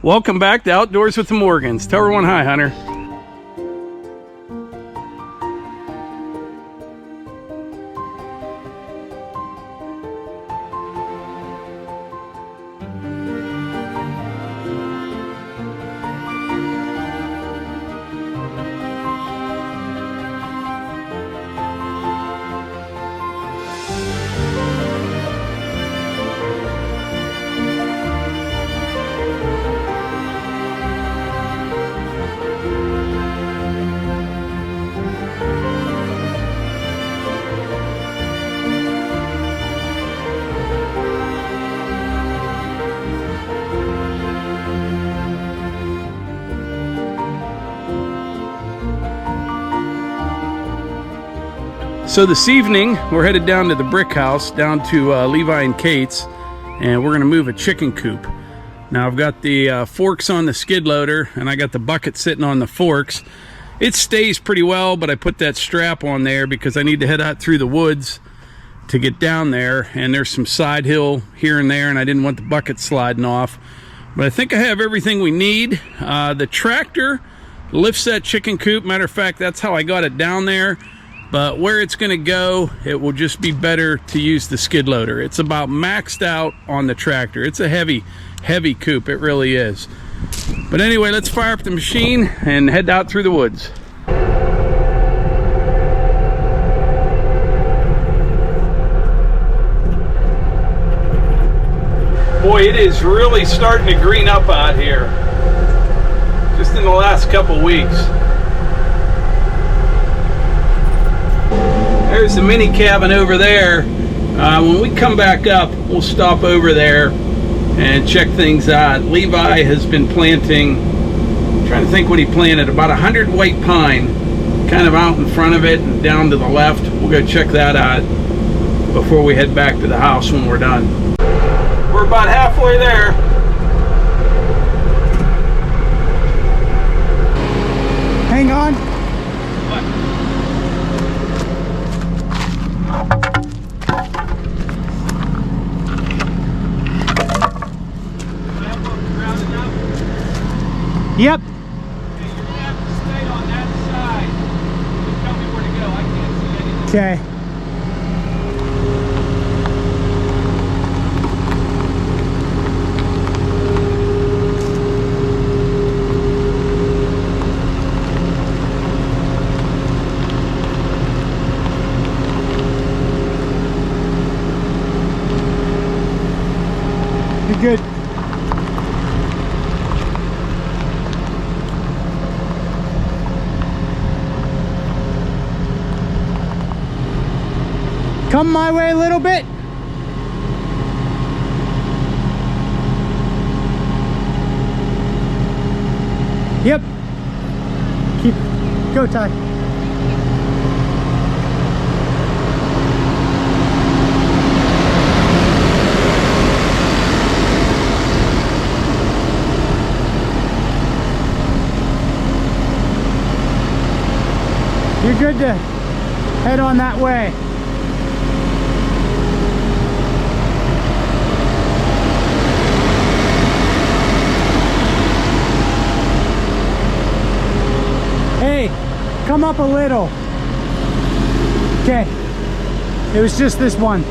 Welcome back to Outdoors with the Morgans. Tell everyone hi, Hunter. So this evening, we're headed down to the brick house, down to Levi and Kate's, and we're gonna move a chicken coop. Now I've got the forks on the skid loader, and I got the bucket sitting on the forks. It stays pretty well, but I put that strap on there because I need to head out through the woods to get down there, and there's some side hill here and there, and I didn't want the bucket sliding off. But I think I have everything we need. The tractor lifts that chicken coop. Matter of fact, that's how I got it down there. But where it's going to go, it will just be better to use the skid loader. It's about maxed out on the tractor. It's a heavy coop. It really is. But anyway, let's fire up the machine and head out through the woods. Boy, it is really starting to green up out here. Just in the last couple weeks. There's the mini cabin over there. When we come back up, we'll stop over there and check things out. Levi has been planting, I'm trying to think what he planted, about 100 white pine, kind of out in front of it and down to the left. We'll go check that out before we head back to the house when we're done. We're about halfway there. Hang on. Yep. Okay, you're gonna have to stay on that side. Just tell me where to go. I can't see anything. Okay. You're good. Come my way a little bit. Yep. Go, Ty. You're good to head on that way. Hey, come up a little. Okay, it was just this one.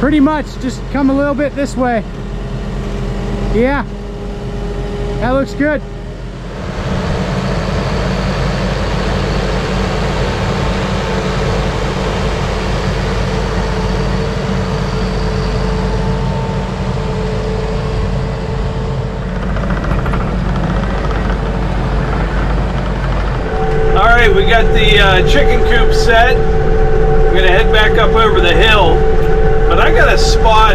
Pretty much, just come a little bit this way. Yeah, that looks good. All right, we got the chicken coop set. We're gonna head back up over the hill. But I got a spot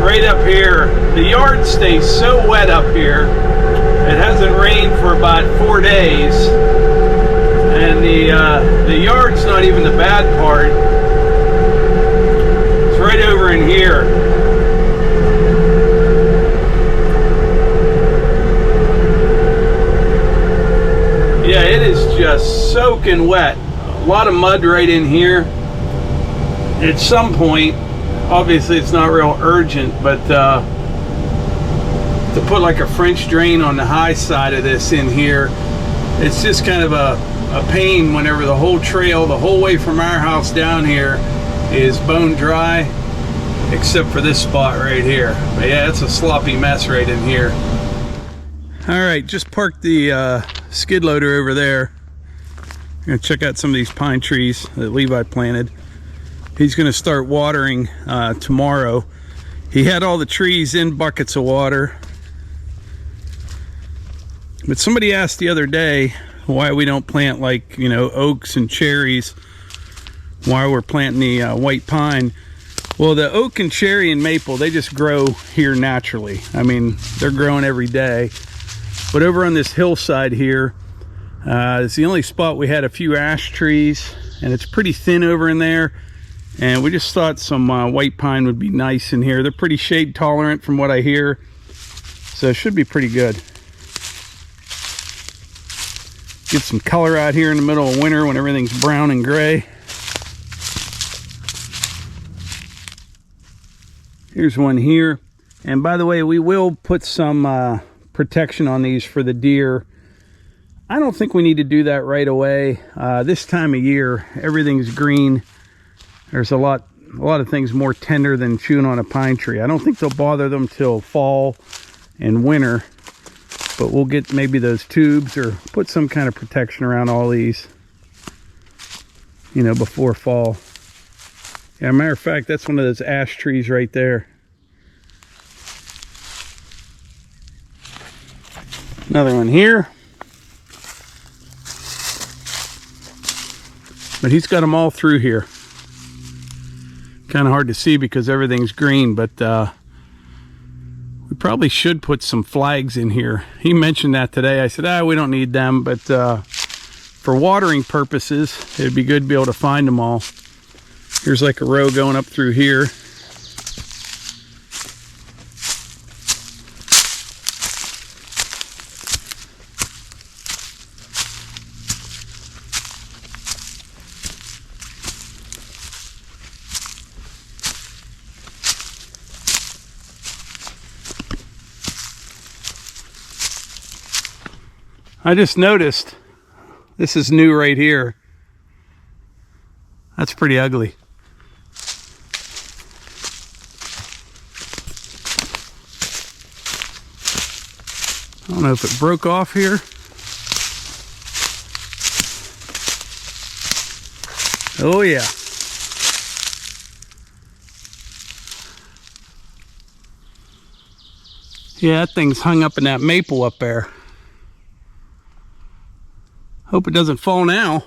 right up here. The yard stays so wet up here. It hasn't rained for about 4 days. And the yard's not even the bad part. soaking wet. A lot of mud right in here. At some point, obviously it's not real urgent, but to put like a French drain on the high side of this in here, it's just kind of a pain whenever the whole trail, the whole way from our house down here, is bone dry, except for this spot right here. But yeah, it's a sloppy mess right in here. All right, just parked the skid loader over there. I'm gonna check out some of these pine trees that Levi planted. He's gonna start watering tomorrow. He had all the trees in buckets of water. But somebody asked the other day why we don't plant, like, you know, oaks and cherries, why we're planting the white pine. Well, the oak and cherry and maple, they just grow here naturally. I mean, they're growing every day. But over on this hillside here, it's the only spot we had a few ash trees, and it's pretty thin over in there. And we just thought some white pine would be nice in here. They're pretty shade tolerant from what I hear, so it should be pretty good. Get some color out here in the middle of winter when everything's brown and gray. Here's one here. And by the way, we will put some protection on these for the deer. I don't think we need to do that right away. This time of year, everything's green. There's a lot of things more tender than chewing on a pine tree. I don't think they'll bother them till fall and winter. But we'll get maybe those tubes or put some kind of protection around all these, you know, before fall. Yeah, matter of fact, that's one of those ash trees right there. Another one here. But he's got them all through here. Kind of hard to see because everything's green, but we probably should put some flags in here. He mentioned that today. I said, we don't need them, but for watering purposes, it'd be good to be able to find them all. Here's like a row going up through here. I just noticed this is new right here. That's pretty ugly. I don't know if it broke off here. Oh yeah. Yeah, that thing's hung up in that maple up there. Hope it doesn't fall now.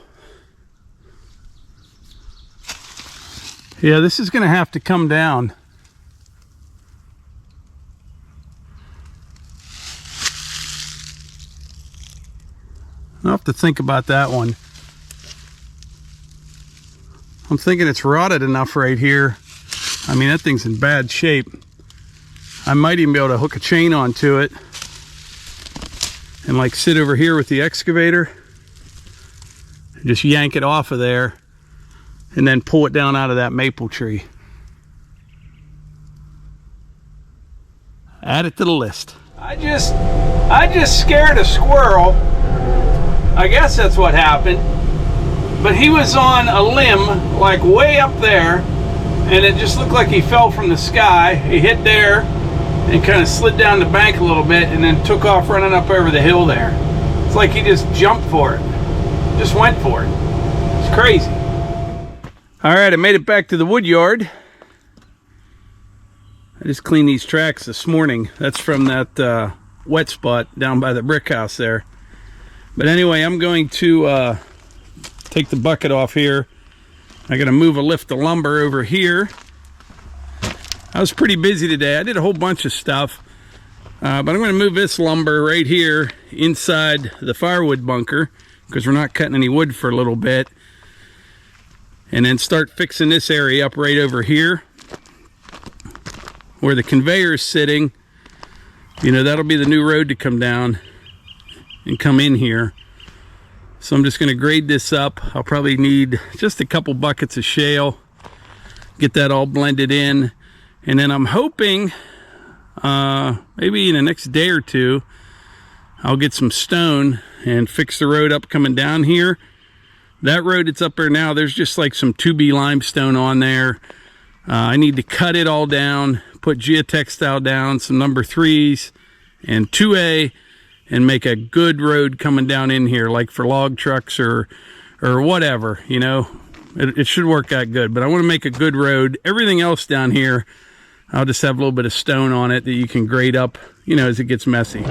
Yeah, this is gonna have to come down. I'll have to think about that one. I'm thinking it's rotted enough right here. I mean, that thing's in bad shape. I might even be able to hook a chain onto it and like sit over here with the excavator. Just yank it off of there and then pull it down out of that maple tree. Add it to the list. I just scared a squirrel. I guess that's what happened. But he was on a limb like way up there, and it just looked like he fell from the sky. He hit there and kind of slid down the bank a little bit and then took off running up over the hill there. It's like he just jumped for it. Just went for it. It's crazy. All right, I made it back to the wood yard. I just cleaned these tracks this morning. That's from that wet spot down by the brick house there. But anyway, I'm going to take the bucket off here. I gotta move a lift of lumber over here. I was pretty busy today. I did a whole bunch of stuff. But I'm gonna move this lumber right here inside the firewood bunker, because we're not cutting any wood for a little bit, and then start fixing this area up right over here where the conveyor is sitting. You know, that'll be the new road to come down and come in here. So I'm just going to grade this up. I'll probably need just a couple buckets of shale, get that all blended in, and then I'm hoping maybe in the next day or two I'll get some stone and fix the road up coming down here. That road that's up there now, there's just like some 2B limestone on there. I need to cut it all down, put geotextile down, some number 3s and 2A, and make a good road coming down in here, like for log trucks or whatever, you know. It should work out good, but I want to make a good road. Everything else down here, I'll just have a little bit of stone on it that you can grade up, you know, as it gets messy.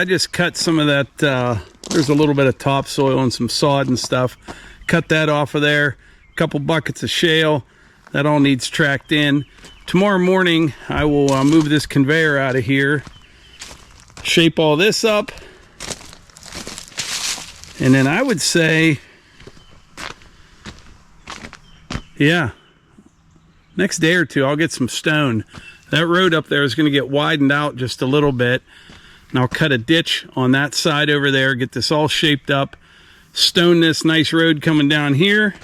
I just cut some of that, there's a little bit of topsoil and some sod and stuff. Cut that off of there. A couple buckets of shale. That all needs tracked in. Tomorrow morning, I will move this conveyor out of here, shape all this up, and then I would say, yeah, next day or two, I'll get some stone. That road up there is going to get widened out just a little bit, and I'll cut a ditch on that side over there, get this all shaped up, stone this nice road coming down here.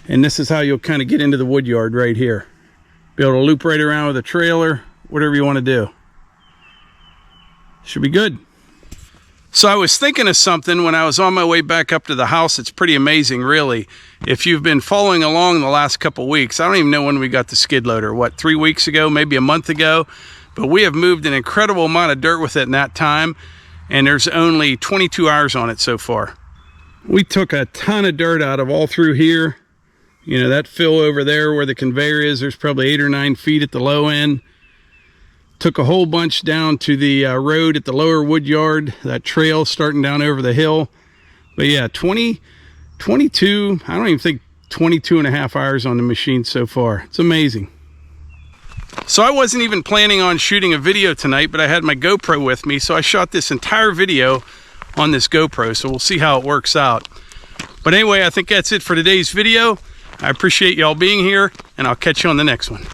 And this is how you'll kind of get into the wood yard right here. Be able to loop right around with a trailer, whatever you want to do. Should be good. So I was thinking of something when I was on my way back up to the house. It's pretty amazing, really. If you've been following along the last couple weeks, I don't even know when we got the skid loader. What, 3 weeks ago, maybe a month ago? But we have moved an incredible amount of dirt with it in that time, and there's only 22 hours on it so far. We took a ton of dirt out of all through here. You know, that fill over there where the conveyor is, there's probably 8 or 9 feet at the low end. Took a whole bunch down to the road at the lower wood yard, that trail starting down over the hill. But yeah, 22, I don't even think 22 and a half hours on the machine so far. It's amazing. So I wasn't even planning on shooting a video tonight, but I had my GoPro with me, so I shot this entire video on this GoPro, so we'll see how it works out. But anyway, I think that's it for today's video. I appreciate y'all being here, and I'll catch you on the next one.